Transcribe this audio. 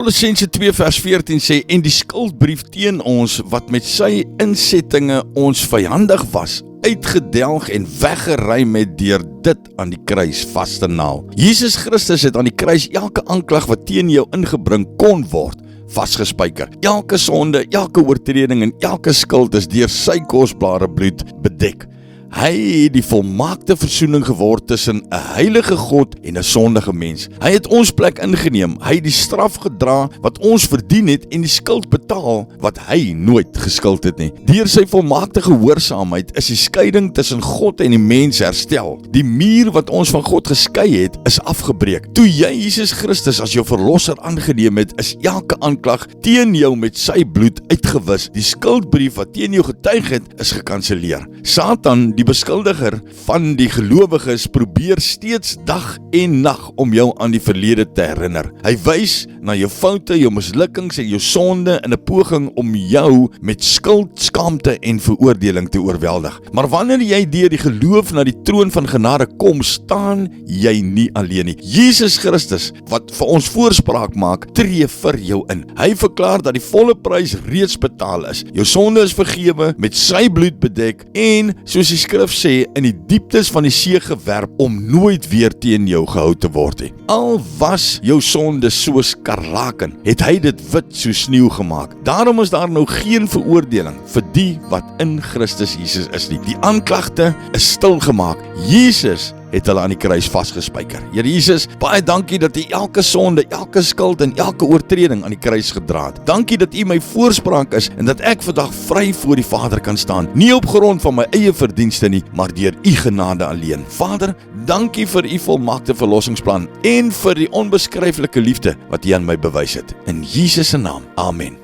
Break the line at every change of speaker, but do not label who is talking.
Kolossense 2 vers 14 sê, en die skuldbrief teen ons, wat met sy insettinge ons vyandig was, uitgedelg en weggeruim het deur dit aan die kruis vas te naal. Jesus Christus het aan die kruis elke aanklag wat teen jou ingebring kon word, vasgespijker. Elke sonde, elke oortreding en elke skuld is deur sy kosbare bloed bedek. Hy het die volmaakte versoening geword tussen 'n heilige God en 'n sondige mens. Hy het ons plek ingeneem, hy het die straf gedra wat ons verdien het en die skuld betaal wat hy nooit geskuld het nie. Deur sy volmaakte gehoorsaamheid is die skeiding tussen God en die mens herstel. Die muur wat ons van God geskei het, is afgebreek. Toe jy Jesus Christus as jou verlosser aangeneem het, is elke aanklag teen jou met sy bloed uitgewis. Die skuldbrief wat teen jou getuig het, is gekanselleer. Satan, die beskuldiger van die gelowiges, probeer steeds dag en nag om jou aan die verlede te herinner. Hy wys na jou foute, jou mislukkings en jou sonde in 'n poging om jou met skuld, skaamte en veroordeling te oorweldig. Maar wanneer jy deur die geloof na die troon van genade kom, staan jy nie alleen nie. Jesus Christus, wat vir ons voorspraak maak, tree vir jou in. Hy verklaar dat die volle prys reeds betaal is. Jou sonde is vergewe, met sy bloed bedek en, soos die Skrif sê, in die dieptes van die see gewerp om nooit weer teen jou gehou te word nie. Al was jou sonde soos skarlaken, het hy dit wit soos sneeu gemaak. Daarom is daar nou geen veroordeling vir die wat in Christus Jesus is nie. Die aanklagte is stilgemaak. Jesus het hulle aan die kruis vasgespijker. Here Jesus, baie dankie dat U elke sonde, elke skuld en elke oortreding aan die kruis gedra het. Dankie dat U my voorspraak is en dat ek vandag vry voor die Vader kan staan. Nie op grond van my eie verdienste nie, maar deur U genade alleen. Vader, dankie vir U volmaakte verlossingsplan en vir die onbeskryflike liefde wat U aan my bewys het. In Jesus se naam, amen.